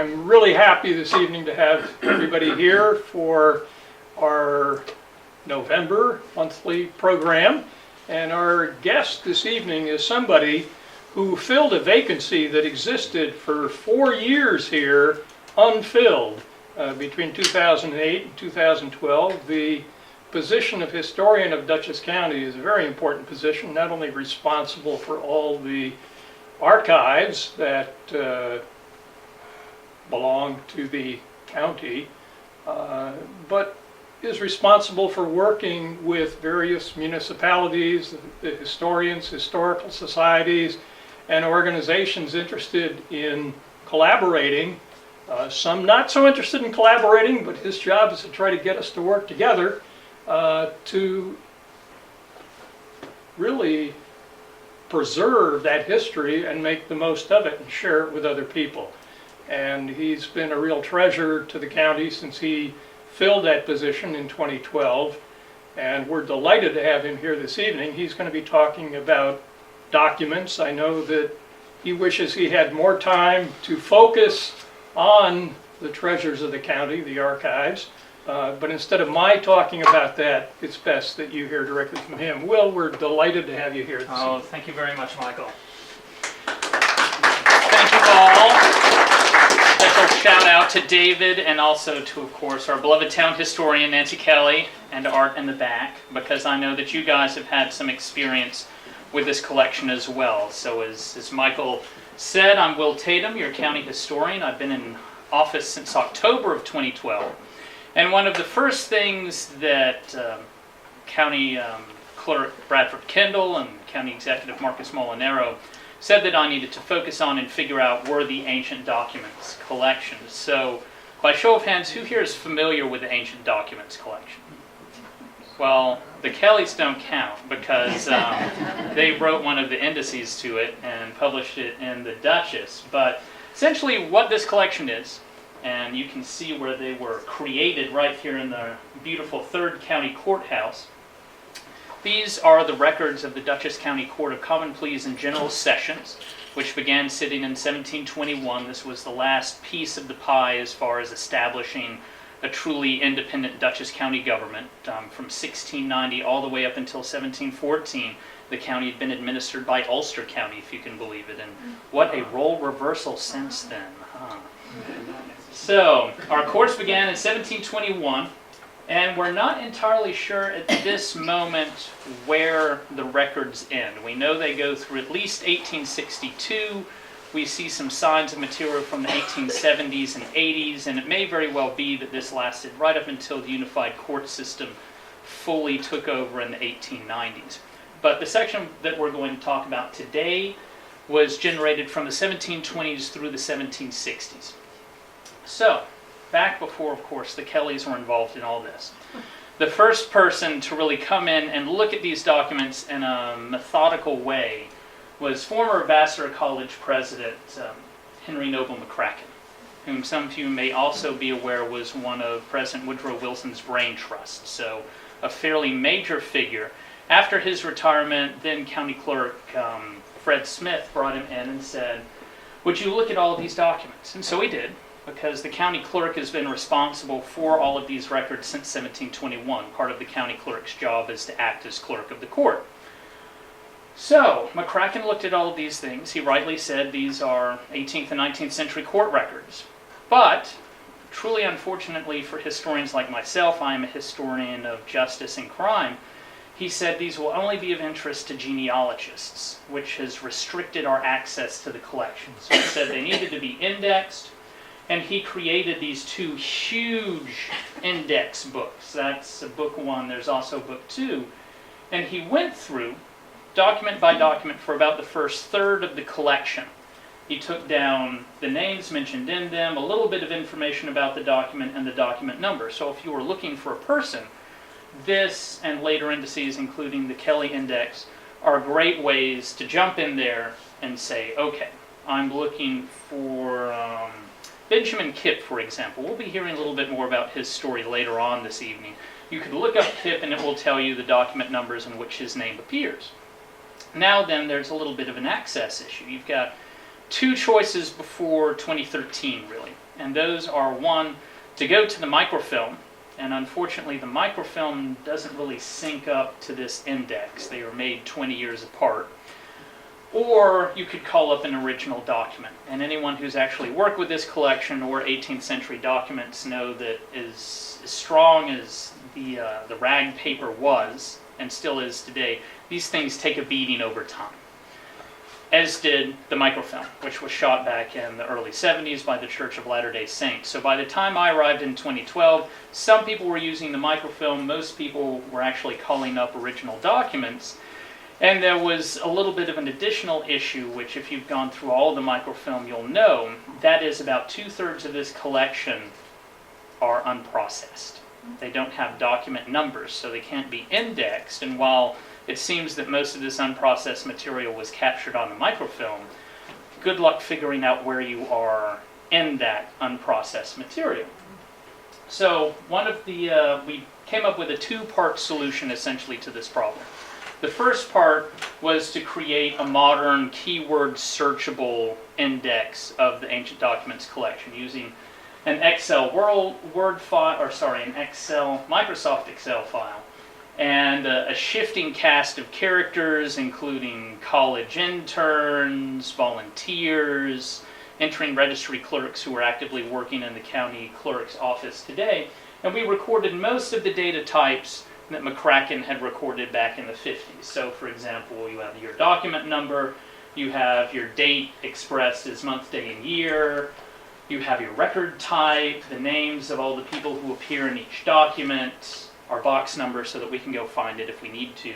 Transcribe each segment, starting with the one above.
I'm really happy this evening to have everybody here for our November monthly program. And our guest this evening is somebody who filled a vacancy that existed for 4 years here unfilled between 2008 and 2012. The position of historian of Dutchess County is a very important position, not only responsible for all the archives that belong to the county, but is responsible for working with various municipalities, the historians, historical societies, and organizations interested in collaborating. Some not so interested in collaborating, but his job is to try to get us to work together to really preserve that history and make the most of it and share it with other people. And he's been a real treasure to the county since he filled that position in 2012, and we're delighted to have him here this evening. He's going to be talking about documents. I know that he wishes he had more time to focus on the treasures of the county, the archives, but instead of my talking about that, it's best that you hear directly from him. Will, we're delighted to have you here this evening. Thank you very much, Michael. Thank you all. Special shout out to David and also to, of course, our beloved town historian Nancy Kelly and Art in the back, because I know that you guys have had some experience with this collection as well. So as Michael said, I'm Will Tatum, your county historian. I've been in office since October of 2012. And one of the first things that County Clerk Bradford Kendall and County Executive Marcus Molinaro said that I needed to focus on and figure out were the ancient documents collection. So, by show of hands, who here is familiar with the ancient documents collection? Well, the Kellys don't count because they wrote one of the indices to it and published it in the Dutchess. But essentially what this collection is, and you can see where they were created right here in the beautiful 3rd County Courthouse. These are the records of the Dutchess County Court of Common Pleas and General Sessions, which began sitting in 1721. This was the last piece of the pie as far as establishing a truly independent Dutchess County government. From 1690 all the way up until 1714, the county had been administered by Ulster County, if you can believe it. And what a role reversal since then, huh? So, our courts began in 1721. And we're not entirely sure at this moment where the records end. We know they go through at least 1862. We see some signs of material from the 1870s and 80s, and it may very well be that this lasted right up until the unified court system fully took over in the 1890s. But the section that we're going to talk about today was generated from the 1720s through the 1760s. So, back before, of course, the Kellys were involved in all this. The first person to really come in and look at these documents in a methodical way was former Vassar College president Henry Noble McCracken, whom some of you may also be aware was one of President Woodrow Wilson's brain trusts, so a fairly major figure. After his retirement, then County Clerk Fred Smith brought him in and said, "Would you look at all of these documents?" And so he did, because the county clerk has been responsible for all of these records since 1721. Part of the county clerk's job is to act as clerk of the court. So, McCracken looked at all of these things. He rightly said these are 18th and 19th century court records. But, truly unfortunately for historians like myself, I am a historian of justice and crime, he said these will only be of interest to genealogists, which has restricted our access to the collection. So he said they needed to be indexed, and he created these 2 huge index books. That's book 1, there's also book 2. And he went through, document by document, for about the first third of the collection. He took down the names mentioned in them, a little bit of information about the document, and the document number. So if you were looking for a person, this and later indices, including the Kelly Index, are great ways to jump in there and say, okay, I'm looking for Benjamin Kipp, for example. We'll be hearing a little bit more about his story later on this evening. You could look up Kipp and it will tell you the document numbers in which his name appears. Now then, there's a little bit of an access issue. You've got 2 choices before 2013, really. and those are one, to go to the microfilm, and unfortunately the microfilm doesn't really sync up to this index. They are made 20 years apart. Or you could call up an original document, and anyone who's actually worked with this collection or 18th century documents know that as strong as the rag paper was, and still is today, these things take a beating over time. As did the microfilm, which was shot back in the early 70s by the Church of Latter-day Saints. So by the time I arrived in 2012, some people were using the microfilm, most people were actually calling up original documents. And there was a little bit of an additional issue, which if you've gone through all the microfilm, you'll know. That is, about 2/3 of this collection are unprocessed. They don't have document numbers, so they can't be indexed. And while it seems that most of this unprocessed material was captured on the microfilm, good luck figuring out where you are in that unprocessed material. So we came up with a two-part solution essentially to this problem. The first part was to create a modern keyword searchable index of the ancient documents collection using an Microsoft Excel file, and a shifting cast of characters, including college interns, volunteers, entering registry clerks who are actively working in the county clerk's office today. And we recorded most of the data types that McCracken had recorded back in the 50s. So for example, you have your document number, you have your date expressed as month, day, and year, you have your record type, the names of all the people who appear in each document, our box number so that we can go find it if we need to,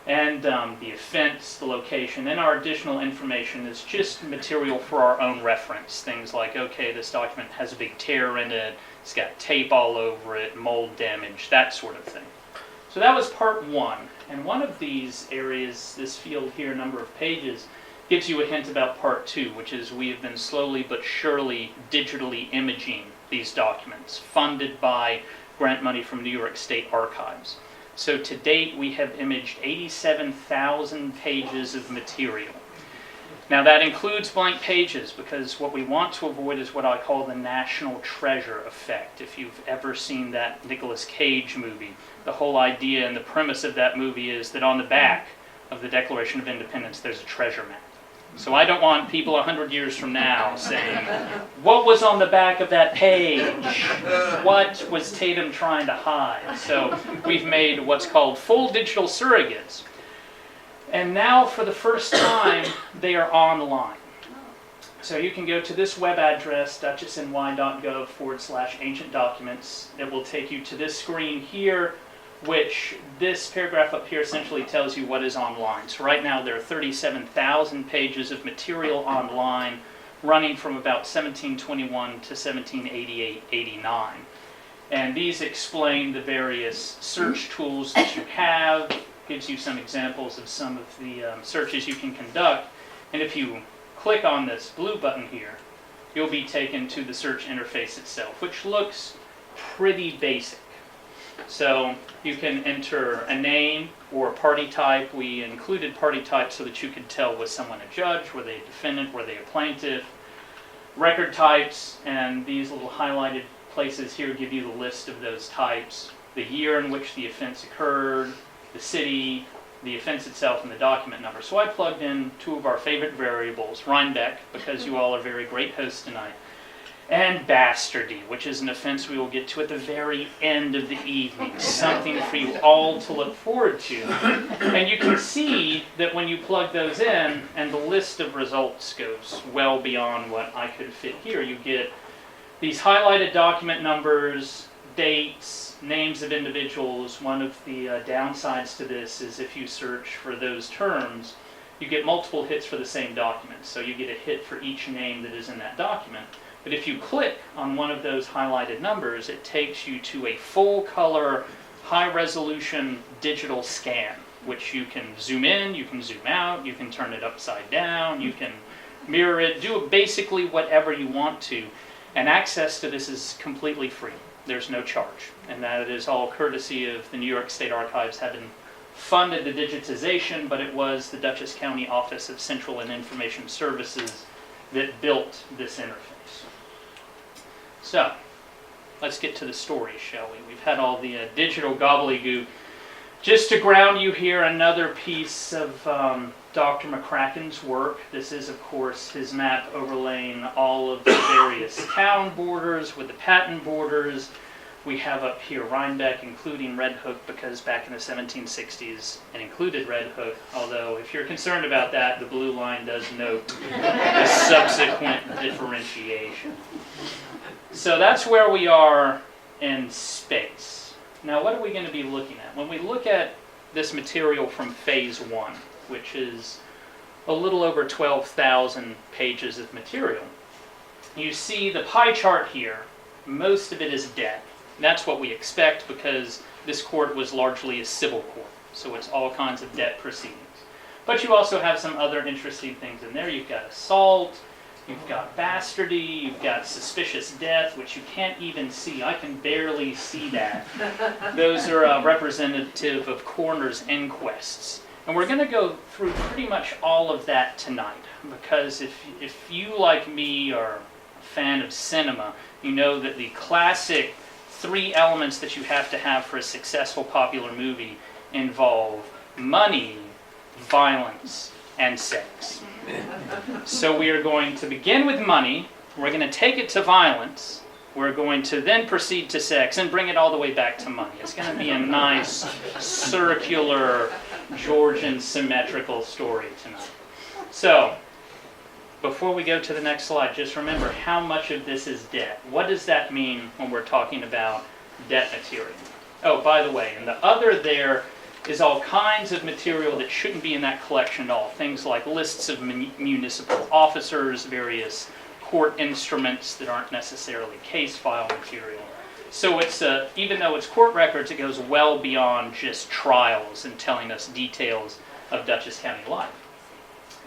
and the offense, the location, and our additional information is just material for our own reference. Things like, okay, this document has a big tear in it, it's got tape all over it, mold damage, that sort of thing. So that was part one, and one of these areas, this field here, number of pages, gives you a hint about part two, which is we have been slowly but surely digitally imaging these documents, funded by grant money from New York State Archives. So to date, we have imaged 87,000 pages of material. Now that includes blank pages, because what we want to avoid is what I call the national treasure effect. If you've ever seen that Nicolas Cage movie, the whole idea and the premise of that movie is that on the back of the Declaration of Independence there's a treasure map. So I don't want people 100 years from now saying, what was on the back of that page? What was Tatum trying to hide? So we've made what's called full digital surrogates. And now for the first time, they are online. So you can go to this web address, dutchessny.gov/ancient documents. It will take you to this screen here, which this paragraph up here essentially tells you what is online. So right now there are 37,000 pages of material online, running from about 1721 to 1788-89. And these explain the various search tools that you have, gives you some examples of some of the searches you can conduct. And if you click on this blue button here, you'll be taken to the search interface itself, which looks pretty basic. So you can enter a name or a party type. We included party types so that you could tell, was someone a judge, were they a defendant, were they a plaintiff. Record types, and these little highlighted places here give you the list of those types, the year in which the offense occurred, the city, the offense itself, and the document number. So I plugged in two of our favorite variables, Rhinebeck, because you all are very great hosts tonight, and bastardy, which is an offense we will get to at the very end of the evening, something for you all to look forward to. And you can see that when you plug those in, and the list of results goes well beyond what I could fit here, you get these highlighted document numbers, dates, names of individuals. One of the downsides to this is if you search for those terms, you get multiple hits for the same document. So you get a hit for each name that is in that document. But if you click on one of those highlighted numbers, it takes you to a full-color, high-resolution digital scan, which you can zoom in, you can zoom out, you can turn it upside down, you can mirror it, do basically whatever you want to. And access to this is completely free. There's no charge. And that is all courtesy of the New York State Archives having funded the digitization, but it was the Dutchess County Office of Central and Information Services that built this interface. So, let's get to the story, shall we? We've had all the digital gobbledygook. Just to ground you here, another piece of Dr. McCracken's work. This is, of course, his map overlaying all of the various town borders with the patent borders. We have up here Rhinebeck, including Red Hook, because back in the 1760s it included Red Hook, although if you're concerned about that, the blue line does note the subsequent differentiation. So that's where we are in space. Now, what are we going to be looking at? When we look at this material from phase 1, which is a little over 12,000 pages of material, you see the pie chart here. Most of it is debt. That's what we expect because this court was largely a civil court, so it's all kinds of debt proceedings. But you also have some other interesting things in there. You've got assault, you've got bastardy, you've got suspicious death, which you can't even see. I can barely see that. Those are representative of coroner's inquests. And we're going to go through pretty much all of that tonight, because if you, like me, are a fan of cinema, you know that the classic 3 elements that you have to have for a successful popular movie involve money, violence, and sex. So we are going to begin with money, we're going to take it to violence, we're going to then proceed to sex and bring it all the way back to money. It's going to be a nice, circular, Georgian symmetrical story tonight. So, before we go to the next slide, just remember how much of this is debt. What does that mean when we're talking about debt material? Oh, by the way, and the other there is all kinds of material that shouldn't be in that collection at all. Things like lists of municipal officers, various court instruments that aren't necessarily case file material. So it's even though it's court records, it goes well beyond just trials and telling us details of Dutchess County life.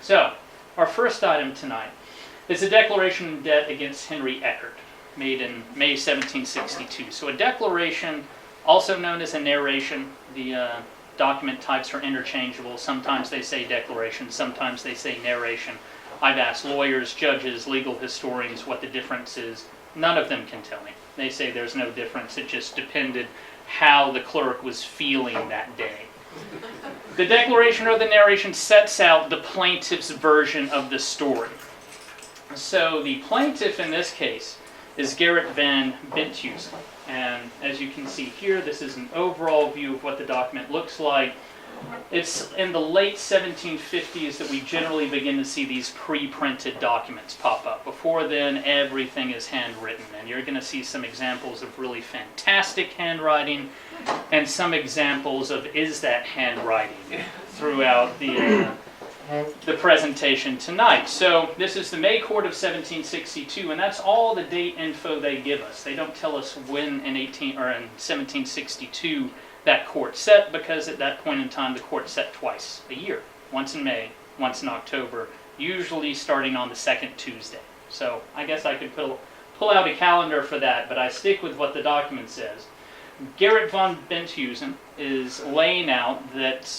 So, our first item tonight is a declaration of debt against Henry Eckert, made in May 1762. So a declaration, also known as a narration, the document types are interchangeable. Sometimes they say declaration, sometimes they say narration. I've asked lawyers, judges, legal historians what the difference is. None of them can tell me. They say there's no difference. It just depended how the clerk was feeling that day. The declaration or the narration sets out the plaintiff's version of the story. So the plaintiff in this case is Gerrit van Benthuizen. And as you can see here, this is an overall view of what the document looks like. It's in the late 1750s that we generally begin to see these pre-printed documents pop up. Before then, everything is handwritten, and you're going to see some examples of really fantastic handwriting and some examples of is that handwriting throughout the presentation tonight. So this is the May Court of 1762, and that's all the date info they give us. They don't tell us when in 1762 that court set, because at that point in time the court set twice a year, once in May, once in October, usually starting on the second Tuesday. So I guess I could pull out a calendar for that, but I stick with what the document says. Gerrit van Benthuizen is laying out that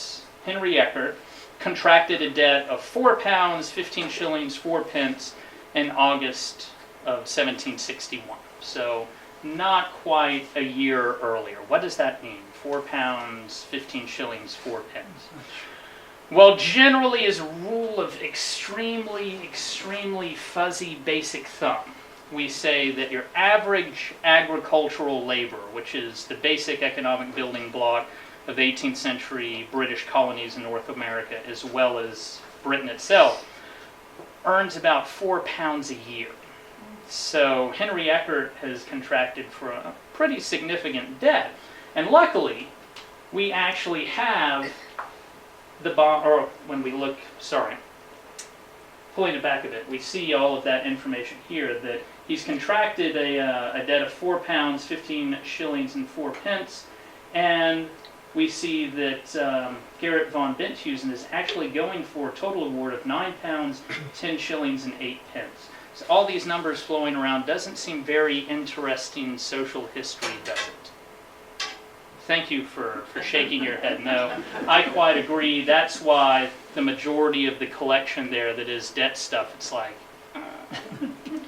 Henry Eckert contracted a debt of £4, 15 shillings, 4 pence in August of 1761. So not quite a year earlier. What does that mean? £4, 15 shillings, 4 pence. Well, generally as a rule of extremely fuzzy basic thumb, we say that your average agricultural labor, which is the basic economic building block of 18th century British colonies in North America, as well as Britain itself, earns about £4 a year. So Henry Eckert has contracted for a pretty significant debt. And luckily, we actually have the bond, or when we look, pulling it back a bit, we see all of that information here, that he's contracted a debt of £4, 15 shillings and 4 pence, and we see that Gerrit van Benthuizen is actually going for a total award of £9, 10 shillings and 8 pence. So all these numbers flowing around doesn't seem very interesting social history, does it? Thank you for shaking your head. No, I quite agree. That's why the majority of the collection there that is debt stuff, it's like,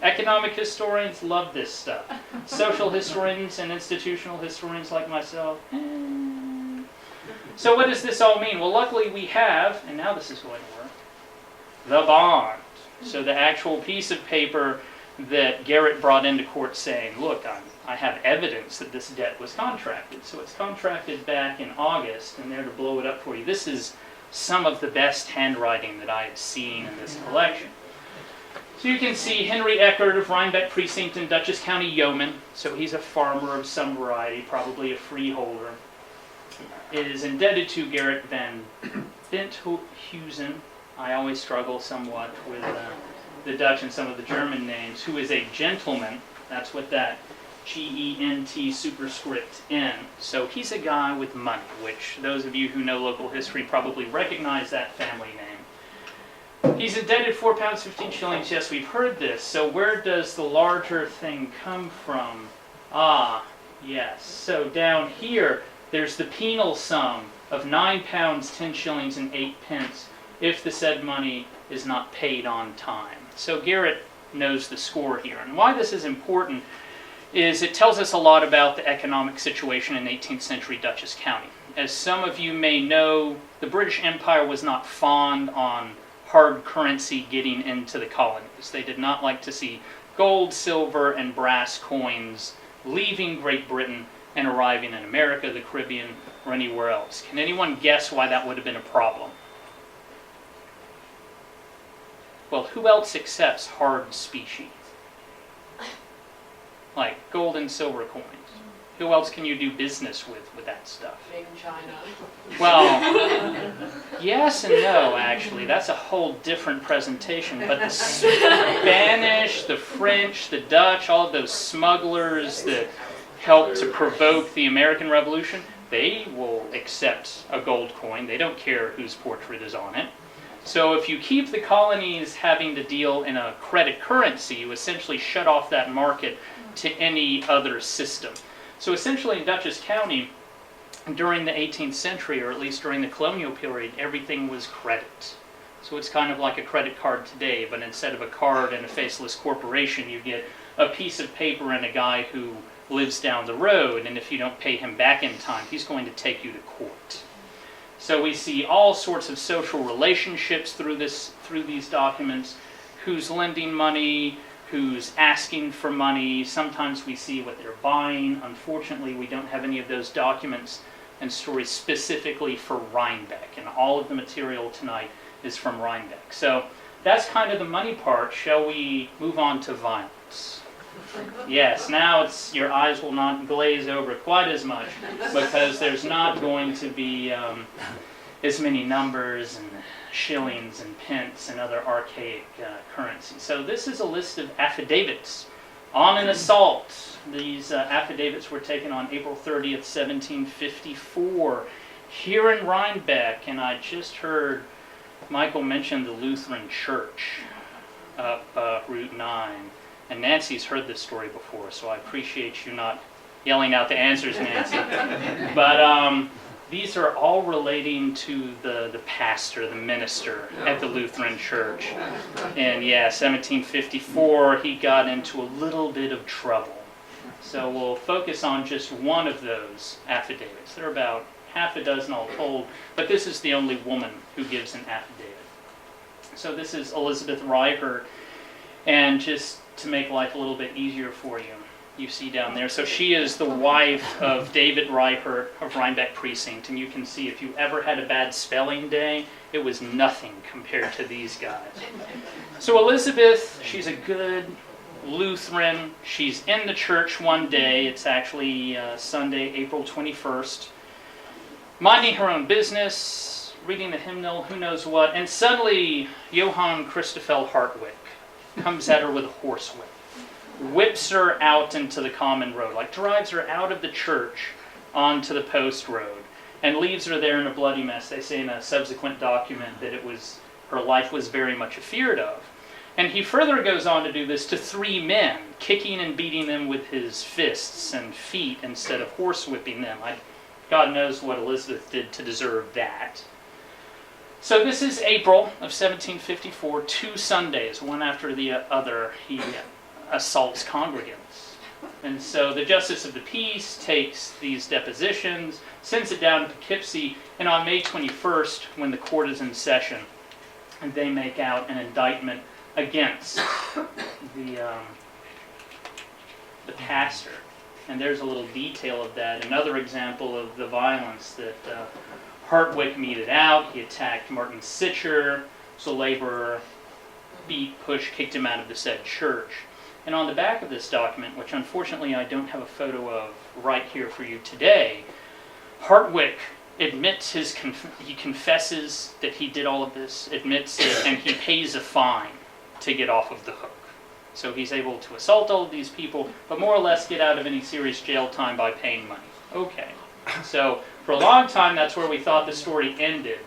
Economic historians love this stuff. Social historians and institutional historians like myself. So what does this all mean? Well, luckily we have, and now this is going to work, the bond. So the actual piece of paper that Garrett brought into court saying, look, I have evidence that this debt was contracted. So it's contracted back in August, and there to blow it up for you. This is some of the best handwriting that I have seen in this collection. So you can see Henry Eckert of Rhinebeck Precinct in Dutchess County, Yeoman. So he's a farmer of some variety, probably a freeholder. It is indebted to Gerrit van Benthuizen. I always struggle somewhat with the Dutch and some of the German names, who is a gentleman. That's what that G-E-N-T superscript N. So he's a guy with money, which those of you who know local history probably recognize that family name. He's indebted £4.15. Yes, we've heard this. So where does the larger thing come from? Ah, yes. So down here, there's the penal sum of £9, 10 shillings and 8 pence if the said money is not paid on time. So Garrett knows the score here. And why this is important is it tells us a lot about the economic situation in 18th century Dutchess County. As some of you may know, the British Empire was not fond on hard currency getting into the colonies. They did not like to see gold, silver, and brass coins leaving Great Britain and arriving in America, the Caribbean, or anywhere else. Can anyone guess why that would have been a problem? Well, who else accepts hard specie? Like gold and silver coins. Who else can you do business with that stuff? Made in China. Well, yes and no, actually. That's a whole different presentation. But the Spanish, the French, the Dutch, all of those smugglers that helped to provoke the American Revolution, they will accept a gold coin. They don't care whose portrait is on it. So if you keep the colonies having to deal in a credit currency, you essentially shut off that market to any other system. So essentially in Dutchess County, during the 18th century, or at least during the colonial period, everything was credit. So it's kind of like a credit card today, but instead of a card and a faceless corporation, you get a piece of paper and a guy who lives down the road, and if you don't pay him back in time, he's going to take you to court. So we see all sorts of social relationships through these documents. Who's lending money, who's asking for money. Sometimes we see what they're buying. Unfortunately, we don't have any of those documents and stories specifically for Rhinebeck. And all of the material tonight is from Rhinebeck. So that's kind of the money part. Shall we move on to violence? Yes, now your eyes will not glaze over quite as much because there's not going to be as many numbers and shillings and pence and other archaic currency. So this is a list of affidavits on an assault. These affidavits were taken on April 30th, 1754 here in Rhinebeck, and I just heard Michael mention the Lutheran Church up Route 9. And Nancy's heard this story before, so I appreciate you not yelling out the answers, Nancy. But these are all relating to the pastor, the minister at the Lutheran Church. And yeah, 1754, he got into a little bit of trouble. So we'll focus on just one of those affidavits. There are about half a dozen all told, but this is the only woman who gives an affidavit. So this is Elizabeth Riker, and just to make life a little bit easier for you, you see down there. So she is the wife of David Ryker of Rhinebeck Precinct, and you can see if you ever had a bad spelling day, it was nothing compared to these guys. So Elizabeth, she's a good Lutheran. She's in the church one day. It's actually Sunday, April 21st. Minding her own business, reading the hymnal, who knows what, and suddenly Johann Christoffel Hardwick comes at her with a horsewhip, whips her out into the common road, like drives her out of the church onto the post road, and leaves her there in a bloody mess. They say in a subsequent document that her life was very much afeared of. And he further goes on to do this to 3 men, kicking and beating them with his fists and feet instead of horsewhipping them. God knows what Elizabeth did to deserve that. So this is April of 1754, 2 Sundays, one after the other. He assaults congregants. And so the Justice of the Peace takes these depositions, sends it down to Poughkeepsie, and on May 21st, when the court is in session, they make out an indictment against the pastor. And there's a little detail of that. Another example of the violence that Hardwick meted out. He attacked Martin Sitcher, was a laborer, beat, pushed, kicked him out of the said church. And on the back of this document, which unfortunately I don't have a photo of right here for you today, Hardwick admits he confesses that he did all of this, admits it, and he pays a fine to get off of the hook. So he's able to assault all of these people, but more or less get out of any serious jail time by paying money. Okay, so for a long time that's where we thought the story ended.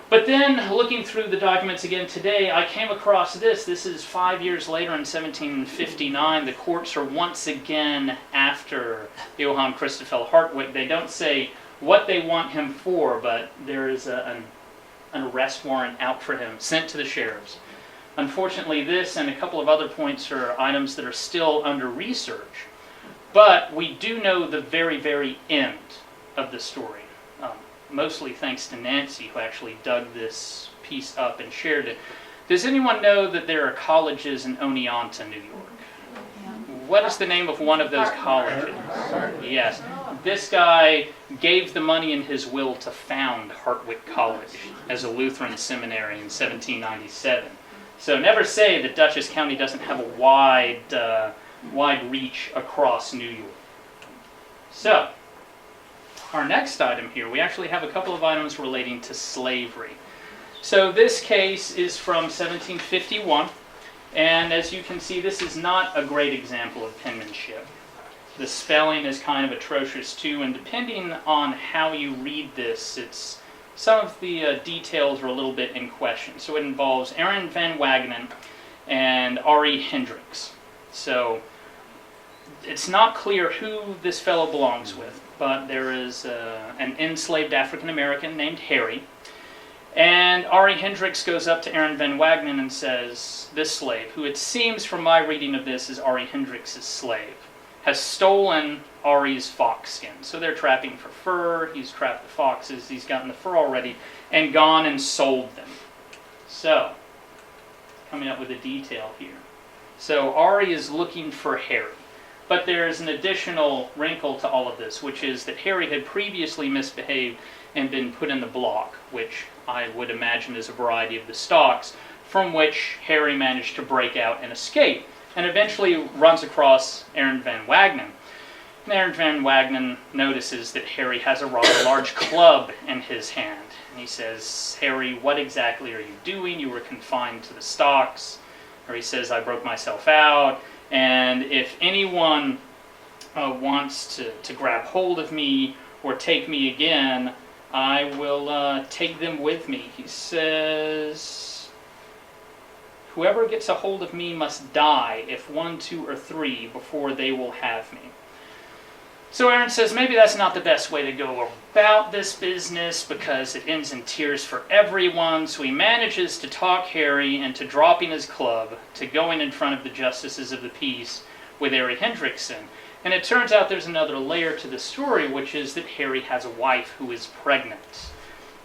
But then, looking through the documents again today, I came across this. This is 5 years later in 1759. The courts are once again after Johann Christoffel Hardwick. They don't say what they want him for, but there is an arrest warrant out for him, sent to the sheriffs. Unfortunately, this and a couple of other points are items that are still under research. But we do know the very, very end of the story. Mostly thanks to Nancy, who actually dug this piece up and shared it. Does anyone know that there are colleges in Oneonta, New York? What is the name of one of those colleges? Yes. This guy gave the money in his will to found Hardwick College as a Lutheran seminary in 1797. So never say that Dutchess County doesn't have a wide reach across New York. So, our next item here, we actually have a couple of items relating to slavery. So this case is from 1751, and as you can see, this is not a great example of penmanship. The spelling is kind of atrocious too, and depending on how you read this, some of the details are a little bit in question. So it involves Aaron Van Wagenen and Ari Hendricks. So it's not clear who this fellow belongs with, but there is an enslaved African American named Harry. And Ari Hendricks goes up to Aaron Van Wagenen and says, this slave, who it seems from my reading of this is Ari Hendricks' slave, has stolen Ari's fox skin. So they're trapping for fur, he's trapped the foxes, he's gotten the fur already, and gone and sold them. So, coming up with a detail here. So Ari is looking for Harry. But there's an additional wrinkle to all of this, which is that Harry had previously misbehaved and been put in the block, which I would imagine is a variety of the stocks, from which Harry managed to break out and escape, and eventually runs across Aaron Van Wagenen. And Aaron Van Wagenen notices that Harry has a rather large club in his hand. And he says, Harry, what exactly are you doing? You were confined to the stocks. Harry says, I broke myself out. And if anyone wants to grab hold of me or take me again, I will take them with me. He says, whoever gets a hold of me must die, if 1, 2, or 3, before they will have me. So Aaron says, maybe that's not the best way to go about this business because it ends in tears for everyone. So he manages to talk Harry into dropping his club, to going in front of the Justices of the Peace with Ari Hendrickson. And it turns out there's another layer to the story, which is that Harry has a wife who is pregnant.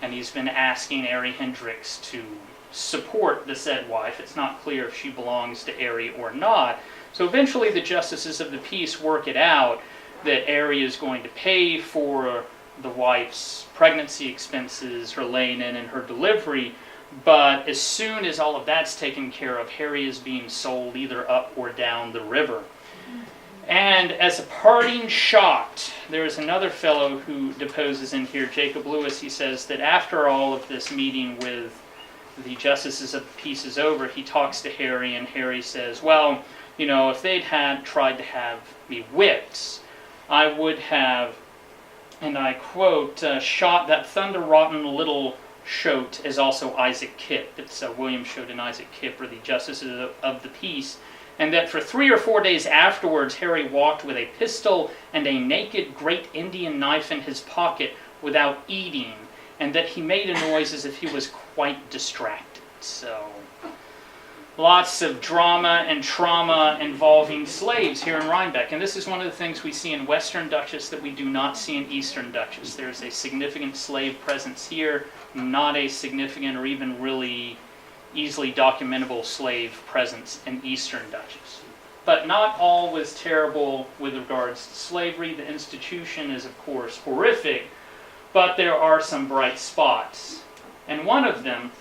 And he's been asking Ari Hendricks to support the said wife. It's not clear if she belongs to Ari or not. So eventually the Justices of the Peace work it out that Ari is going to pay for the wife's pregnancy expenses, her laying in and her delivery, but as soon as all of that's taken care of, Harry is being sold either up or down the river. And as a parting shot, there's another fellow who deposes in here, Jacob Lewis. He says that after all of this meeting with the Justices of the Peace is over, he talks to Harry, and Harry says, well, you know, if they'd tried to have me whipped, I would have, and I quote, shot that thunder-rotten little shote as also Isaac Kipp. It's William Shote and Isaac Kipp are the Justices of the Peace. And that for 3 or 4 days afterwards, Harry walked with a pistol and a naked great Indian knife in his pocket without eating, and that he made a noise as if he was quite distracted. So, lots of drama and trauma involving slaves here in Rhinebeck. And this is one of the things we see in Western Dutchess that we do not see in Eastern Dutchess. There's a significant slave presence here, not a significant or even really easily documentable slave presence in Eastern Dutchess. But not all was terrible with regards to slavery. The institution is, of course, horrific, but there are some bright spots. And one of them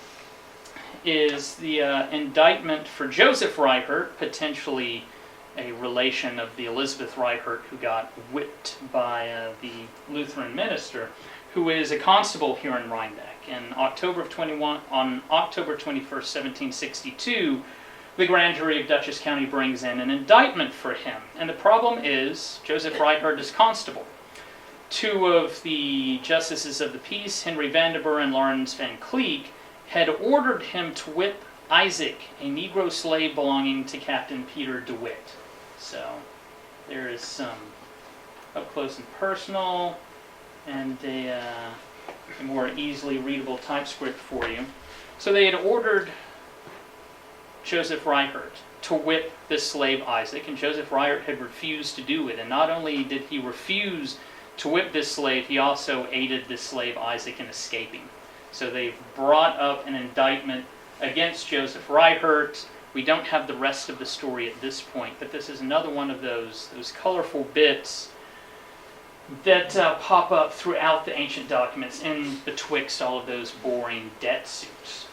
is the indictment for Joseph Riker, potentially a relation of the Elizabeth Riker who got whipped by the Lutheran minister, who is a constable here in Rhinebeck. On October 21st, 1762, the grand jury of Dutchess County brings in an indictment for him. And the problem is, Joseph Riker is constable. Two of the justices of the peace, Henry Vanderburg and Lawrence Van Cleek, had ordered him to whip Isaac, a Negro slave belonging to Captain Peter DeWitt. So there is some up close and personal and a more easily readable typescript for you. So they had ordered Joseph Riker to whip this slave Isaac, and Joseph Riker had refused to do it. And not only did he refuse to whip this slave, he also aided this slave Isaac in escaping. So they've brought up an indictment against Joseph Riker. We don't have the rest of the story at this point, but this is another one of those colorful bits that pop up throughout the ancient documents in betwixt all of those boring debt suits.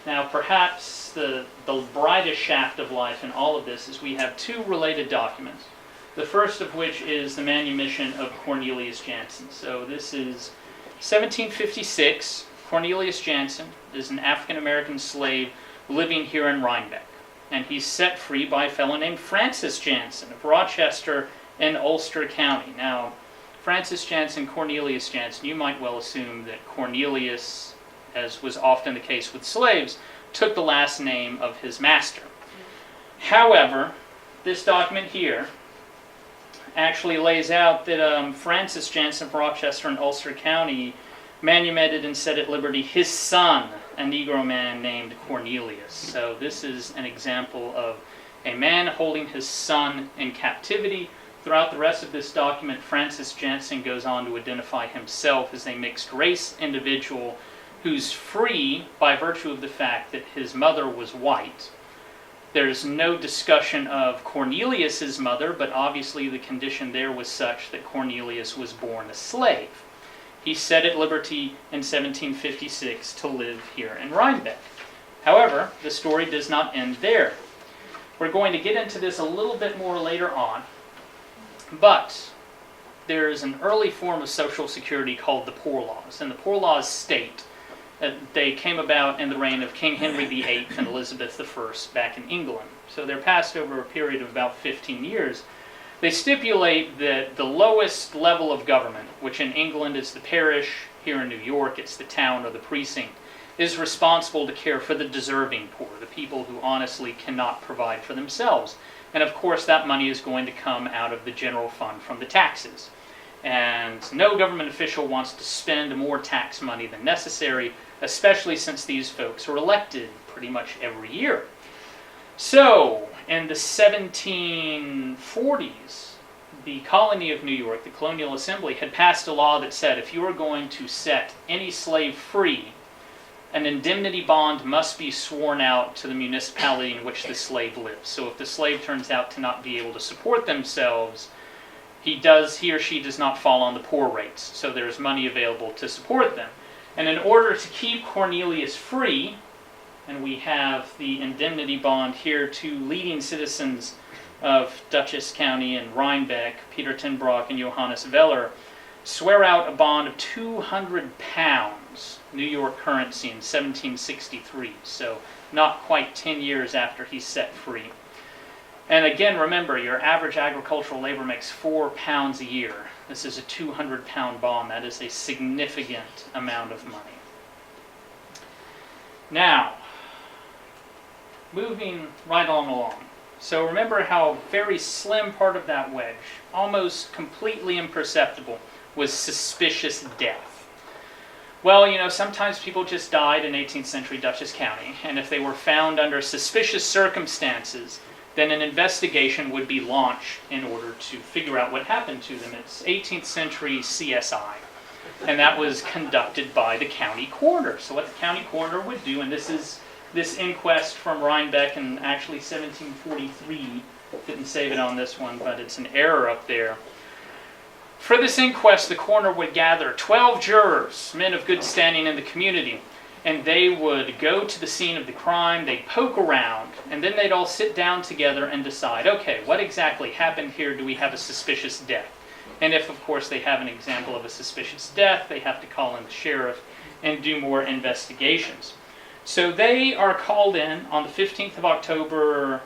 Now, perhaps the brightest shaft of life in all of this is we have two related documents. The first of which is the manumission of Cornelius Janssen. So this is 1756. Cornelius Janssen is an African-American slave living here in Rhinebeck. And he's set free by a fellow named Francis Janssen of Rochester in Ulster County. Now, Francis Janssen, Cornelius Janssen, you might well assume that Cornelius, as was often the case with slaves, took the last name of his master. However, this document here actually lays out that Francis Janssen of Rochester in Ulster County manumitted and set at liberty his son, a Negro man named Cornelius. So this is an example of a man holding his son in captivity. Throughout the rest of this document, Francis Janssen goes on to identify himself as a mixed-race individual who's free by virtue of the fact that his mother was white. There's no discussion of Cornelius's mother, but obviously the condition there was such that Cornelius was born a slave. He's set at liberty in 1756 to live here in Rhinebeck. However, the story does not end there. We're going to get into this a little bit more later on, but there is an early form of Social Security called the Poor Laws, and the Poor Laws state that they came about in the reign of King Henry VIII and Elizabeth I back in England. So they're passed over a period of about 15 years. They stipulate that the lowest level of government, which in England is the parish, here in New York it's the town or the precinct, is responsible to care for the deserving poor, the people who honestly cannot provide for themselves. And of course that money is going to come out of the general fund from the taxes. And no government official wants to spend more tax money than necessary, especially since these folks are elected pretty much every year. So, in the 1740s, the colony of New York, the Colonial Assembly, had passed a law that said if you are going to set any slave free, an indemnity bond must be sworn out to the municipality in which the slave lives. So if the slave turns out to not be able to support themselves, he or she does not fall on the poor rates. So there's money available to support them. And in order to keep Cornelius free, and we have the indemnity bond here, two leading citizens of Dutchess County and Rhinebeck, Peter ten Broek and Johannes Veller, swear out a bond of 200 pounds, New York currency, in 1763. So not quite 10 years after he's set free. And again, remember, your average agricultural labor makes 4 pounds a year. This is a 200-pound bond. That is a significant amount of money. Now, moving right on along. So remember how very slim part of that wedge, almost completely imperceptible, was suspicious death. Well, sometimes people just died in 18th century Dutchess County, and if they were found under suspicious circumstances, then an investigation would be launched in order to figure out what happened to them. It's 18th century CSI, and that was conducted by the county coroner. So what the county coroner would do, and this is this inquest from Rhinebeck in actually 1743, didn't save it on this one, but it's an error up there. For this inquest, the coroner would gather 12 jurors, men of good standing in the community, and they would go to the scene of the crime, they'd poke around, and then they'd all sit down together and decide, okay, what exactly happened here? Do we have a suspicious death? And if, of course, they have an example of a suspicious death, they have to call in the sheriff and do more investigations. So they are called in on the 15th of October,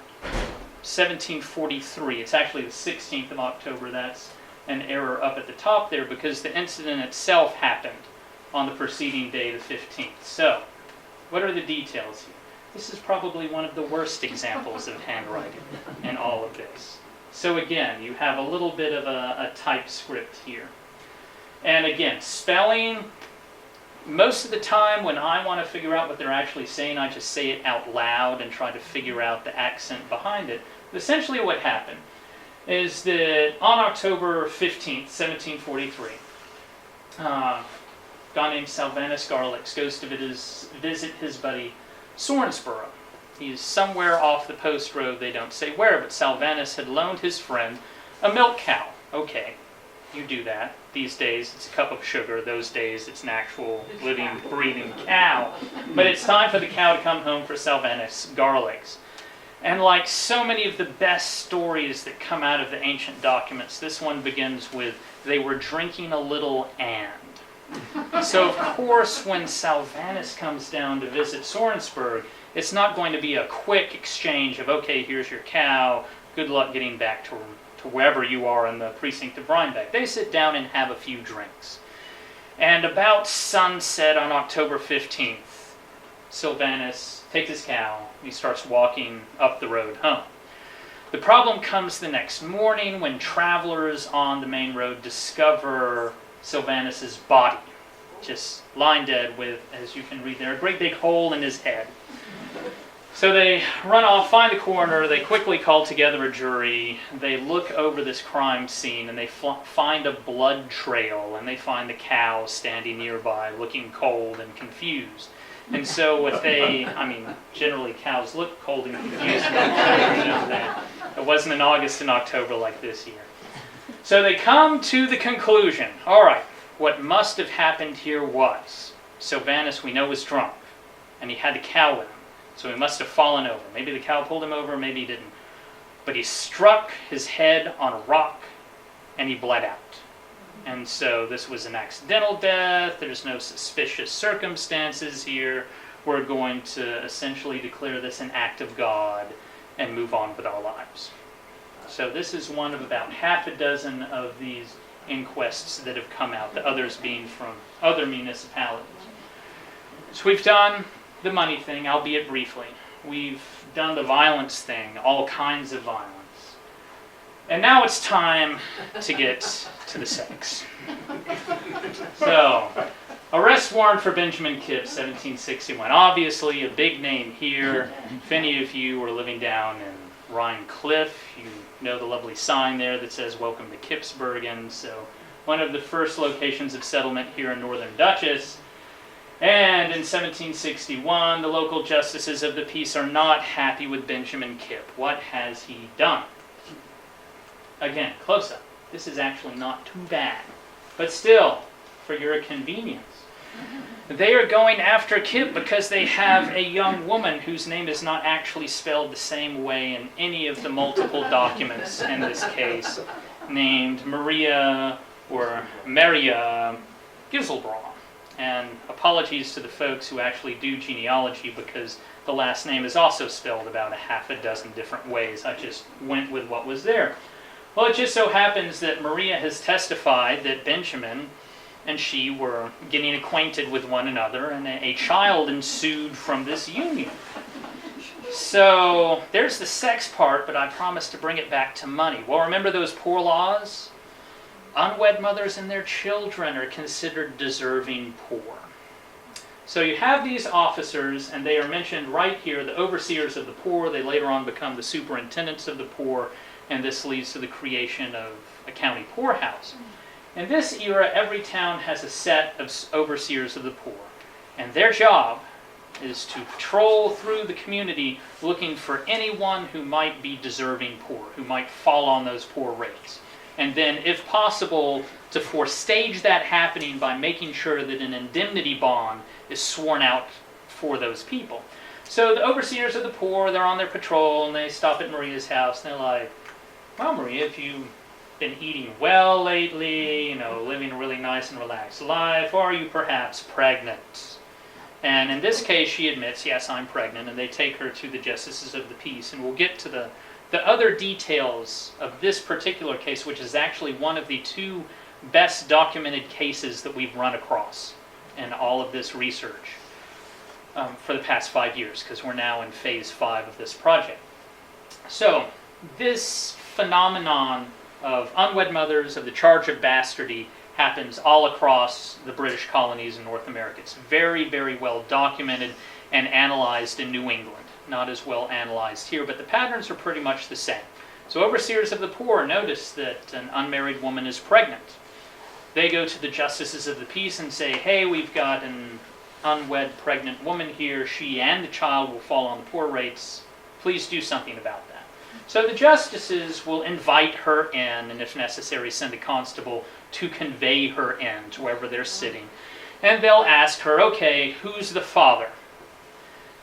1743. It's actually the 16th of October. That's an error up at the top there because the incident itself happened on the preceding day, the 15th. So, what are the details here? This is probably one of the worst examples of handwriting in all of this. So again, you have a little bit of a typescript here. And again, spelling, most of the time when I want to figure out what they're actually saying, I just say it out loud and try to figure out the accent behind it. But essentially what happened is that on October 15th, 1743, a guy named Sylvanus Garlix goes to visit his buddy Sorensborough. He's somewhere off the post road, they don't say where, but Sylvanus had loaned his friend a milk cow. Okay, you do that. These days it's a cup of sugar, those days it's an actual living, breathing cow. But it's time for the cow to come home for Sylvanus Garlix. And like so many of the best stories that come out of the ancient documents, this one begins with, they were drinking a little and. So of course when Sylvanus comes down to visit Sorensburg, it's not going to be a quick exchange of, okay, here's your cow, good luck getting back to wherever you are in the precinct of Rhinebeck. They sit down and have a few drinks. And about sunset on October 15th, Sylvanus takes his cow, he starts walking up the road home. The problem comes the next morning when travelers on the main road discover Sylvanus's body, just lying dead with, as you can read there, a great big hole in his head. So they run off, find the coroner, they quickly call together a jury, they look over this crime scene and they find a blood trail and they find the cow standing nearby looking cold and confused. And so generally cows look cold and confused in October, you know that. It wasn't in August and October like this year. So they come to the conclusion, all right, what must have happened here was, Sylvanus we know was drunk, and he had the cow with him, so he must have fallen over. Maybe the cow pulled him over, maybe he didn't. But he struck his head on a rock, and he bled out. And so this was an accidental death, there's no suspicious circumstances here. We're going to essentially declare this an act of God and move on with our lives. So this is one of about half a dozen of these inquests that have come out, the others being from other municipalities. So we've done the money thing, albeit briefly. We've done the violence thing, all kinds of violence. And now it's time to get to the sex. So, arrest warrant for Benjamin Kipp, 1761. Obviously a big name here. If any of you are living down in Rhine Cliff, you know the lovely sign there that says welcome to Kippsbergen. So one of the first locations of settlement here in northern Dutchess. And in 1761, the local justices of the peace are not happy with Benjamin Kipp. What has he done? Again, close up. This is actually not too bad. But still, for your convenience, they are going after Kipp because they have a young woman whose name is not actually spelled the same way in any of the multiple documents in this case, named Maria or Maria Giselbra. And apologies to the folks who actually do genealogy because the last name is also spelled about a half a dozen different ways. I just went with what was there. Well, it just so happens that Maria has testified that Benjamin and she were getting acquainted with one another, and a child ensued from this union. So there's the sex part, but I promised to bring it back to money. Well, remember those poor laws? Unwed mothers and their children are considered deserving poor. So you have these officers, and they are mentioned right here, the overseers of the poor. They later on become the superintendents of the poor, and this leads to the creation of a county poorhouse. In this era, every town has a set of overseers of the poor, and their job is to patrol through the community looking for anyone who might be deserving poor, who might fall on those poor rates. And then, if possible, to forestage that happening by making sure that an indemnity bond is sworn out for those people. So the overseers of the poor, they're on their patrol, and they stop at Maria's house, and they're like, well, Maria, have you been eating well lately, living a really nice and relaxed life, or are you perhaps pregnant? And in this case, she admits, yes, I'm pregnant, and they take her to the justices of the peace, and we'll get to the other details of this particular case, which is actually one of the two best documented cases that we've run across in all of this research for the past 5 years, because we're now in phase 5 of this project. So this phenomenon of unwed mothers, of the charge of bastardy, happens all across the British colonies in North America. It's very, very well documented and analyzed in New England. Not as well analyzed here, but the patterns are pretty much the same. So overseers of the poor notice that an unmarried woman is pregnant. They go to the justices of the peace and say, hey, we've got an unwed pregnant woman here. She and the child will fall on the poor rates. Please do something about that. So the justices will invite her in, and if necessary, send a constable to convey her in to wherever they're sitting. And they'll ask her, okay, who's the father?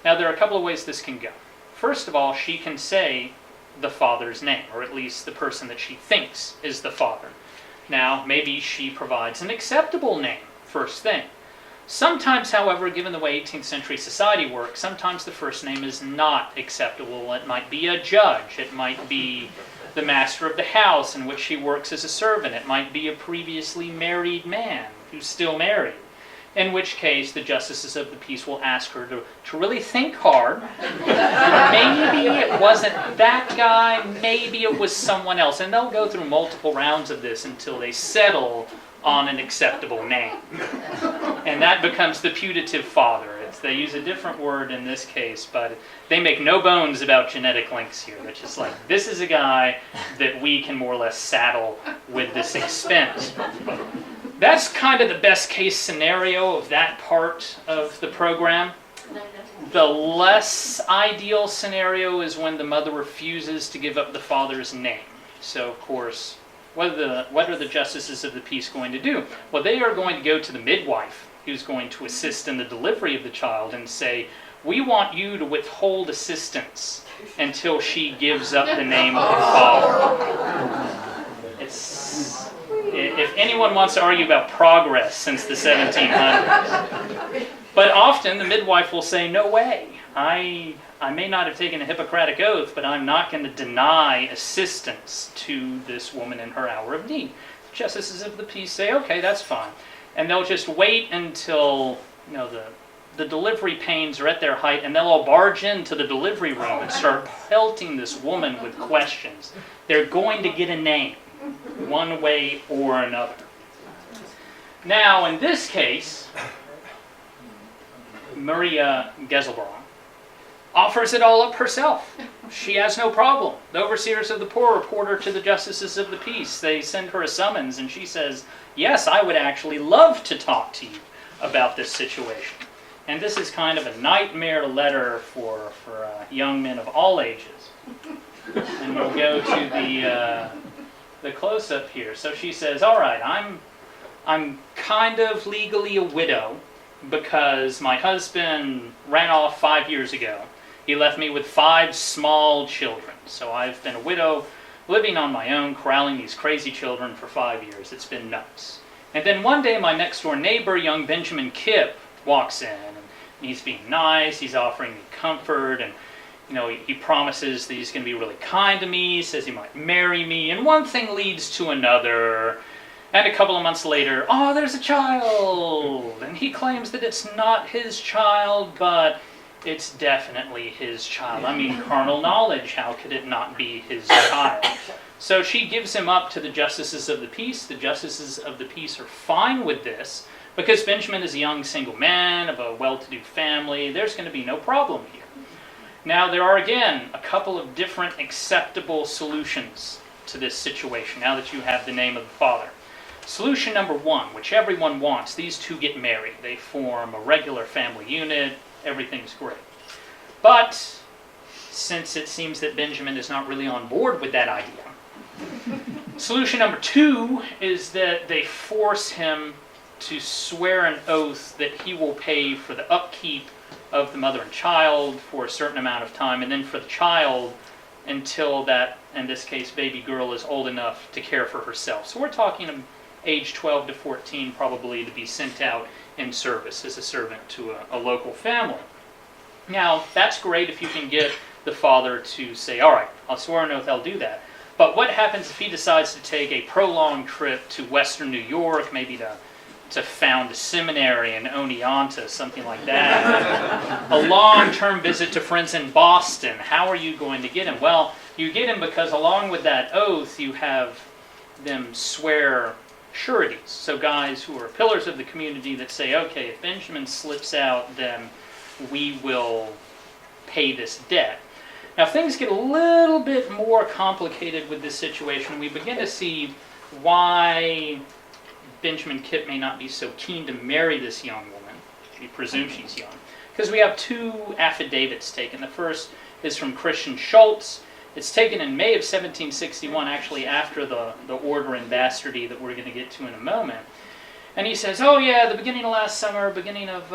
Now, there are a couple of ways this can go. First of all, she can say the father's name, or at least the person that she thinks is the father. Now, maybe she provides an acceptable name, first thing. Sometimes, however, given the way 18th century society works, sometimes the first name is not acceptable. It might be a judge. It might be the master of the house in which she works as a servant. It might be a previously married man who's still married. In which case, the justices of the peace will ask her to really think hard. Maybe it wasn't that guy, maybe it was someone else. And they'll go through multiple rounds of this until they settle on an acceptable name. And that becomes the putative father. They use a different word in this case, but they make no bones about genetic links here. It's just like, this is a guy that we can more or less saddle with this expense. That's kind of the best case scenario of that part of the program. The less ideal scenario is when the mother refuses to give up the father's name. So, of course, what are the justices of the peace going to do? Well, they are going to go to the midwife who's going to assist in the delivery of the child and say, we want you to withhold assistance until she gives up the name of the father. If anyone wants to argue about progress since the 1700s. But often the midwife will say, no way. I may not have taken a Hippocratic oath, but I'm not going to deny assistance to this woman in her hour of need. The justices of the peace say, okay, that's fine. And they'll just wait until the delivery pains are at their height, and they'll all barge into the delivery room and start pelting this woman with questions. They're going to get a name, one way or another. Now, in this case, Maria Geselbron offers it all up herself. She has no problem. The overseers of the poor report her to the justices of the peace. They send her a summons, and she says, yes, I would actually love to talk to you about this situation. And this is kind of a nightmare letter for young men of all ages. And we'll go to the close-up here. So she says, all right, I'm kind of legally a widow because my husband ran off 5 years ago. He left me with 5 small children. So I've been a widow, living on my own, corralling these crazy children for 5 years. It's been nuts. And then one day my next-door neighbor, young Benjamin Kipp, walks in. And he's being nice, he's offering me comfort, and he promises that he's going to be really kind to me. He says he might marry me, and one thing leads to another. And a couple of months later, oh, there's a child! And he claims that it's not his child, but it's definitely his child. I mean, carnal knowledge, how could it not be his child? So she gives him up to the justices of the peace. The justices of the peace are fine with this, Because Benjamin is a young single man of a well-to-do family, there's going to be no problem here. Now, there are, again, a couple of different acceptable solutions to this situation, now that you have the name of the father. Solution number one, which everyone wants, these two get married. They form a regular family unit, everything's great. But, since it seems that Benjamin is not really on board with that idea, solution number two is that they force him to swear an oath that he will pay for the upkeep of the mother and child for a certain amount of time, and then for the child until that, in this case, baby girl is old enough to care for herself. So we're talking age 12 to 14 probably to be sent out in service as a servant to a local family. Now, that's great if you can get the father to say, all right, I'll swear an oath, I'll do that. But what happens if he decides to take a prolonged trip to Western New York, maybe to found a seminary in Oneonta, something like that. A long-term visit to friends in Boston. How are you going to get him? Well, you get him because along with that oath, you have them swear sureties. So guys who are pillars of the community that say, okay, if Benjamin slips out, then we will pay this debt. Now, things get a little bit more complicated with this situation. We begin to see why Benjamin Kipp may not be so keen to marry this young woman. We presume she's young. Because we have two affidavits taken. The first is from Christian Schultz. It's taken in May of 1761, actually after the order in bastardy that we're going to get to in a moment. And he says, oh yeah, the beginning of last summer, beginning of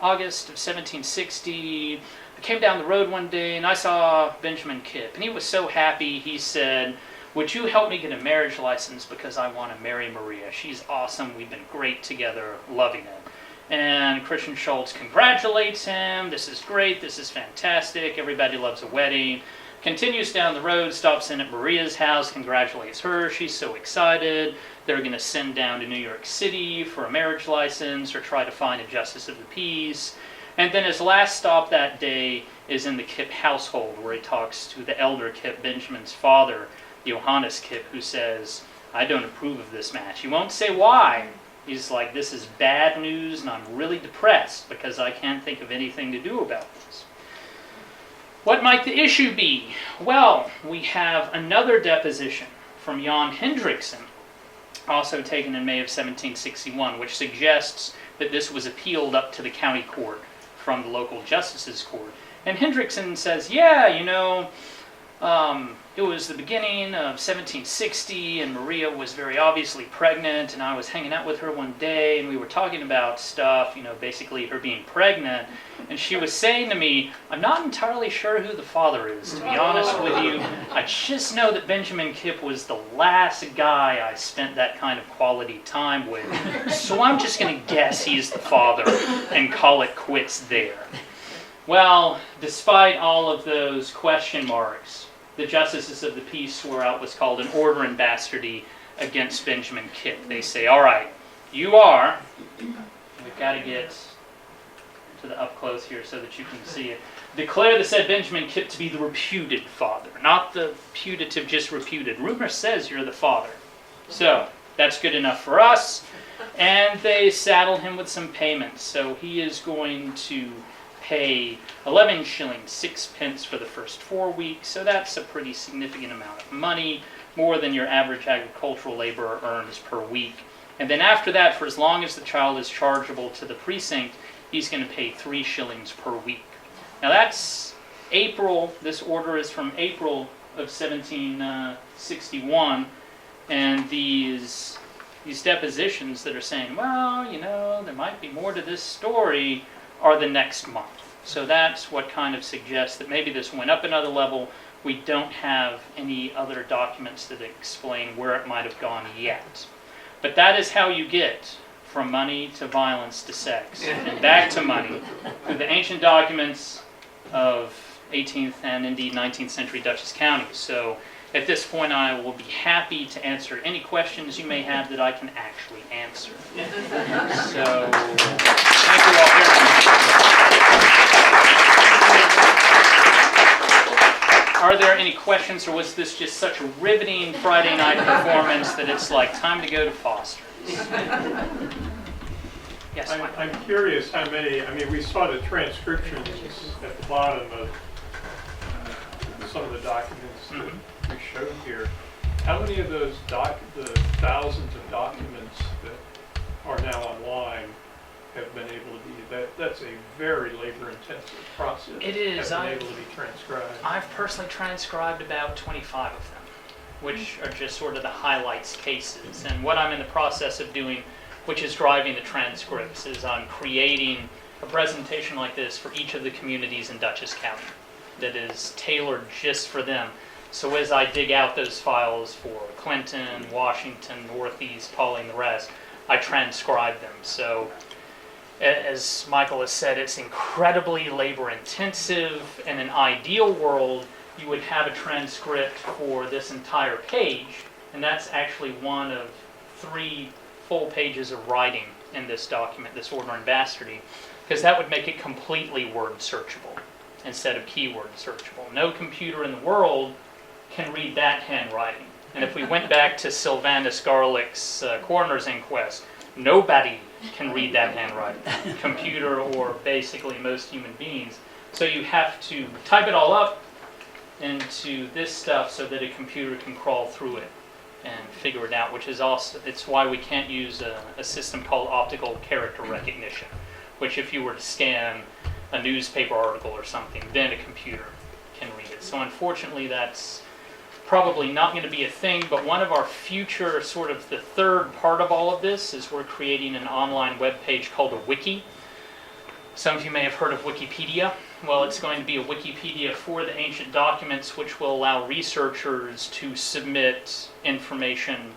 August of 1760, I came down the road one day and I saw Benjamin Kipp. And he was so happy, he said, would you help me get a marriage license because I want to marry Maria? She's awesome. We've been great together, loving it. And Christian Schultz congratulates him. This is great. This is fantastic. Everybody loves a wedding. Continues down the road, stops in at Maria's house, congratulates her. She's so excited. They're going to send down to New York City for a marriage license or try to find a justice of the peace. And then his last stop that day is in the Kipp household, where he talks to the elder Kipp, Benjamin's father, Johannes Kipp, who says, I don't approve of this match. He won't say why. He's like, this is bad news and I'm really depressed because I can't think of anything to do about this. What might the issue be? Well, we have another deposition from Jan Hendrickson, also taken in May of 1761, which suggests that this was appealed up to the county court from the local justices' court. And Hendrickson says, yeah, you know, it was the beginning of 1760, and Maria was very obviously pregnant, and I was hanging out with her one day, and we were talking about stuff, you know, basically her being pregnant, and she was saying to me, I'm not entirely sure who the father is, to be honest with you. I just know that Benjamin Kipp was the last guy I spent that kind of quality time with, so I'm just going to guess he's the father and call it quits there. Well, despite all of those question marks, the justices of the peace swore out what's called an order in bastardy against Benjamin Kipp. They say, all right, you are, we've got to get to the up close here so that you can see it, declare the said Benjamin Kipp to be the reputed father, not the putative, just reputed. Rumor says you're the father. So, that's good enough for us. And they saddle him with some payments. So he is going to pay 11 shillings 6 pence for the first 4 weeks, so that's a pretty significant amount of money, more than your average agricultural laborer earns per week. And then after that, for as long as the child is chargeable to the precinct, he's going to pay 3 shillings per week. Now that's April, this order is from April of 1761, and these depositions that are saying, well, you know, there might be more to this story, are the next month. So that's what kind of suggests that maybe this went up another level. We don't have any other documents that explain where it might have gone yet. But that is how you get from money to violence to sex, and back to money, through the ancient documents of 18th and indeed 19th century Dutchess counties. So at this point I will be happy to answer any questions you may have that I can actually answer. So thank you all very much. Are there any questions, or was this just such a riveting Friday night performance that it's like time to go to Foster's? Yes, Mike. I'm curious how many, I mean, we saw the transcriptions at the bottom of some of the documents that we showed here. How many of those the thousands of documents that are now online have been able to be, that's a very labor-intensive process. It is. Have been able to be transcribed. I've personally transcribed about 25 of them, which are just sort of the highlights cases. And what I'm in the process of doing, which is driving the transcripts, is I'm creating a presentation like this for each of the communities in Dutchess County that is tailored just for them. So as I dig out those files for Clinton, Washington, Northeast, Pauling, the rest, I transcribe them. So as Michael has said, it's incredibly labor intensive. In an ideal world, you would have a transcript for this entire page, and that's actually one of 3 full pages of writing in this document, this order and bastardy, because that would make it completely word searchable instead of keyword searchable. No computer in the world can read that handwriting. And if we went back to Sylvanus Garlick's coroner's inquest, nobody can read that handwriting, computer or basically most human beings. So you have to type it all up into this stuff so that a computer can crawl through it and figure it out, which is also, it's why we can't use a system called optical character recognition, which if you were to scan a newspaper article or something, then a computer can read it. So unfortunately, that's probably not going to be a thing, but one of our future, sort of the third part of all of this, is we're creating an online web page called a wiki. Some of you may have heard of Wikipedia. Well, it's going to be a Wikipedia for the ancient documents, which will allow researchers to submit information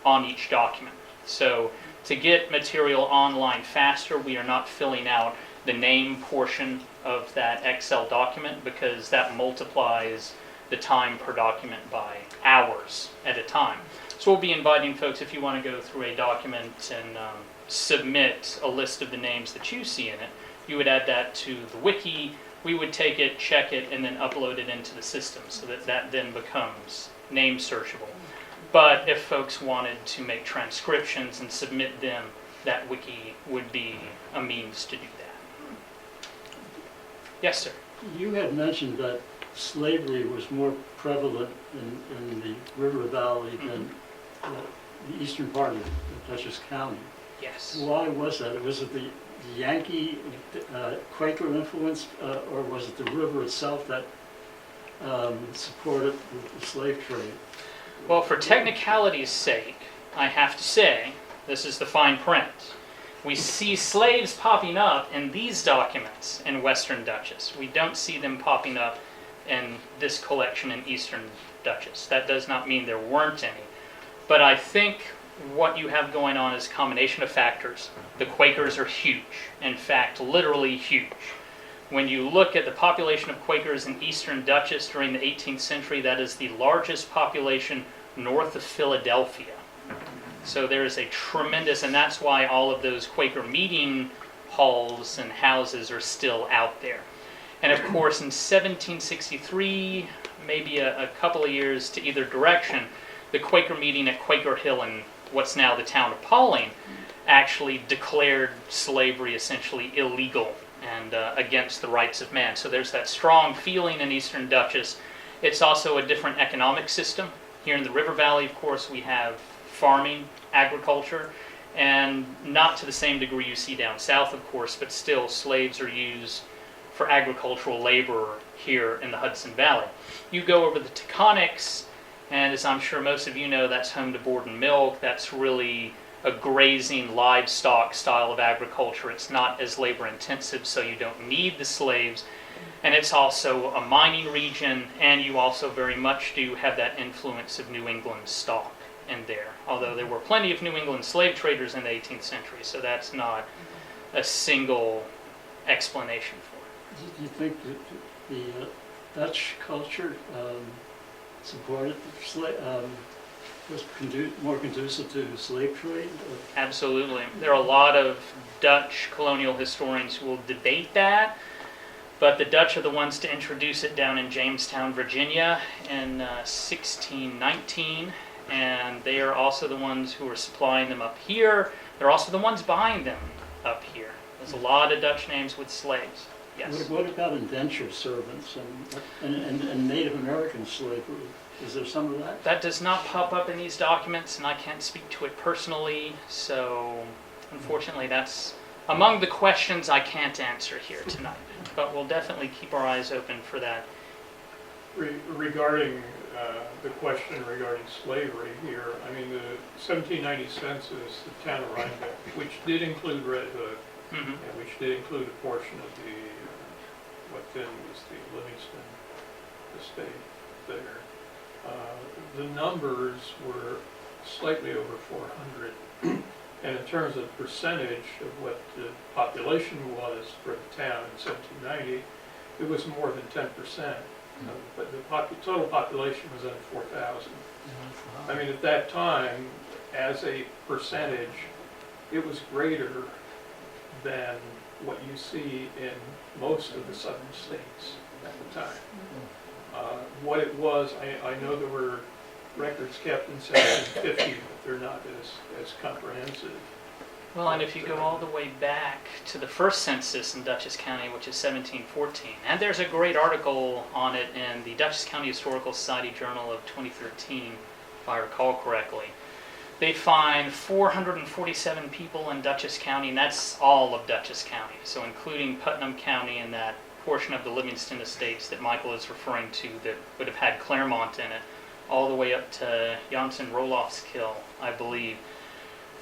on each document. So to get material online faster, we are not filling out the name portion of that Excel document, because that multiplies the time per document by hours at a time. So we'll be inviting folks, if you want to go through a document and submit a list of the names that you see in it, you would add that to the wiki. We would take it, check it, and then upload it into the system so that that then becomes name searchable. But if folks wanted to make transcriptions and submit them, that wiki would be a means to do that. Yes, sir. You had mentioned that slavery was more prevalent in the river valley than the eastern part of Dutchess County. Yes. Why was that? Was it the Yankee Quaker influence, or was it the river itself that supported the slave trade? Well, for technicality's sake, I have to say, this is the fine print. We see slaves popping up in these documents in Western Dutchess. We don't see them popping up in this collection in Eastern Dutchess. That does not mean there weren't any. But I think what you have going on is a combination of factors. The Quakers are huge. In fact, literally huge. When you look at the population of Quakers in Eastern Dutchess during the 18th century, that is the largest population north of Philadelphia. So there is a tremendous, and that's why all of those Quaker meeting halls and houses are still out there. And of course, in 1763, maybe a couple of years to either direction, the Quaker meeting at Quaker Hill in what's now the town of Pauling actually declared slavery essentially illegal and against the rights of man. So there's that strong feeling in Eastern Dutchess. It's also a different economic system. Here in the River Valley, of course, we have farming, agriculture, and not to the same degree you see down south, of course, but still slaves are used for agricultural labor here in the Hudson Valley. You go over the Taconics, and as I'm sure most of you know, that's home to board and milk. That's really a grazing livestock style of agriculture. It's not as labor intensive, so you don't need the slaves. And it's also a mining region, and you also very much do have that influence of New England stock in there. Although there were plenty of New England slave traders in the 18th century, so that's not a single explanation for it. Do you think that the Dutch culture supported was more conducive to slave trade? Absolutely. There are a lot of Dutch colonial historians who will debate that, but the Dutch are the ones to introduce it down in Jamestown, Virginia in 1619, and they are also the ones who are supplying them up here. They're also the ones buying them up here. There's a lot of Dutch names with slaves. Yes. What about indenture servants and Native American slavery? Is there some of that? That does not pop up in these documents, and I can't speak to it personally, so unfortunately that's among the questions I can't answer here tonight. But we'll definitely keep our eyes open for that. Regarding the question regarding slavery here, I mean, the 1790 census, the town of Rhinebeck, which did include Red Hook, and which did include a portion of the, what then was the Livingston estate there. The numbers were slightly over 400, and in terms of percentage of what the population was for the town in 1790, it was more than 10%. But the total population was under 4,000. I mean, at that time, as a percentage, it was greater than what you see in most of the southern states at the time. What it was, I know there were records kept in 1750, but they're not as comprehensive. Well, and if you go all the way back to the first census in Dutchess County, which is 1714, and there's a great article on it in the Dutchess County Historical Society Journal of 2013, if I recall correctly. They find 447 people in Dutchess County, and that's all of Dutchess County, so including Putnam County and that portion of the Livingston estates that Michael is referring to that would have had Claremont in it, all the way up to Janssen Roloff's Kill, I believe.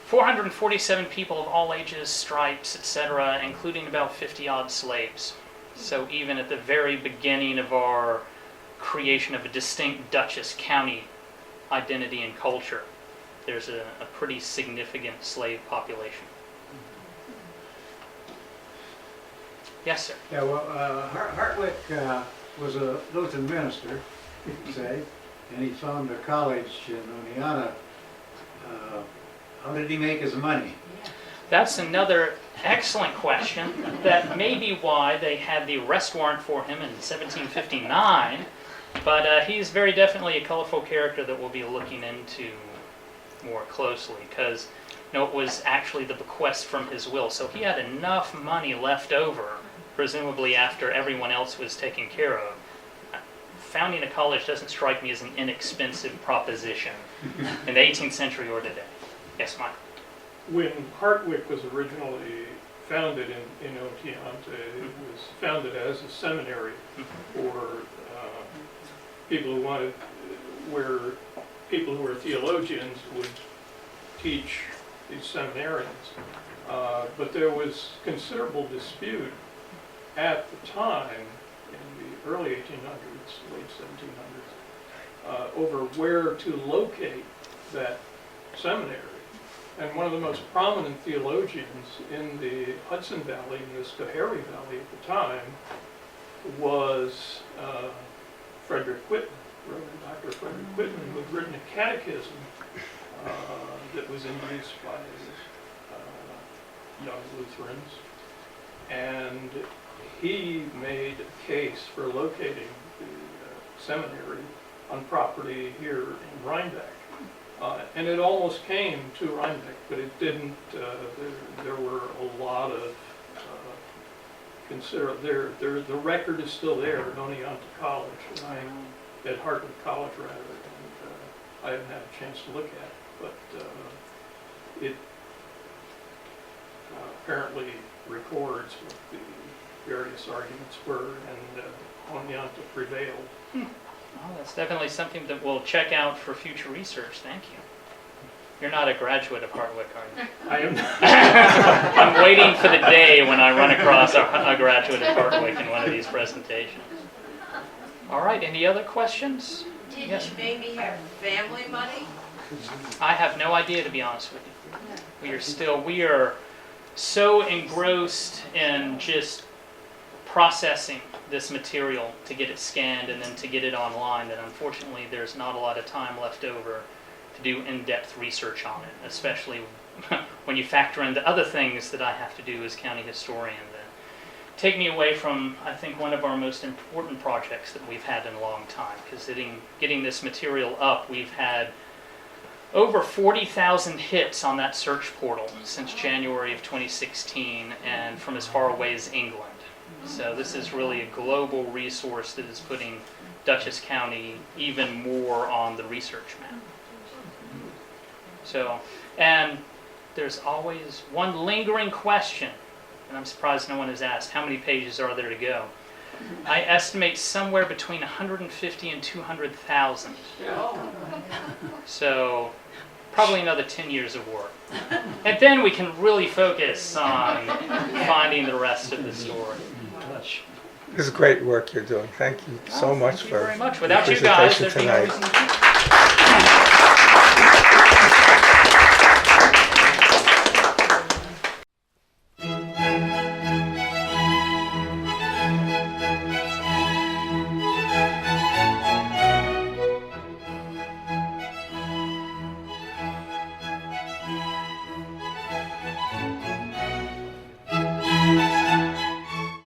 447 people of all ages, stripes, etc., including about 50-odd slaves. So even at the very beginning of our creation of a distinct Dutchess County identity and culture, there's a pretty significant slave population. Yes, sir. Yeah, well, Hardwick was a Lutheran minister, you say, and he found a college in Oneonta. How did he make his money? That's another excellent question. That may be why they had the arrest warrant for him in 1759, but he's very definitely a colorful character that we'll be looking into more closely, because it was actually the bequest from his will, so he had enough money left over, presumably after everyone else was taken care of. Founding a college doesn't strike me as an inexpensive proposition in the 18th century or today. Yes, Mike. When Hardwick was originally founded in Oneonta, it was founded as a seminary for people who wanted, where people who were theologians would teach these seminarians. But there was considerable dispute at the time, in the early 1800s, late 1700s, over where to locate that seminary. And one of the most prominent theologians in the Hudson Valley, in the Schoharie Valley at the time, was Frederick Whitman, Reverend Dr. Frederick Whitman, who had written a catechism that was introduced by young Lutherans. And he made a case for locating the seminary on property here in Rhinebeck. And it almost came to Rhinebeck, but it didn't. There were a lot of the record is still there at Oneonta College, at Hardwick College rather, and I haven't had a chance to look at it, but it apparently records what the various arguments were, and Oneonta prevailed. Well, that's definitely something that we'll check out for future research. Thank you. You're not a graduate of Hardwick, are you? I am. I'm waiting for the day when I run across a graduate of Hardwick in one of these presentations. All right, any other questions? Did Yes. you maybe have family money? I have no idea, to be honest with you. We are so engrossed in just processing this material to get it scanned and then to get it online that unfortunately there's not a lot of time left over to do in-depth research on it, especially when you factor in the other things that I have to do as county historian that take me away from, I think, one of our most important projects that we've had in a long time, because getting this material up, we've had over 40,000 hits on that search portal since January of 2016, and from as far away as England. So this is really a global resource that is putting Dutchess County even more on the research map. So, and there's always one lingering question, and I'm surprised no one has asked, how many pages are there to go? I estimate somewhere between 150 and 200,000. So, probably another 10 years of work. And then we can really focus on finding the rest of the story. This is great work you're doing. Thank you so much Thank you for very much. Without your you guys, presentation there'd be no tonight. reason to keep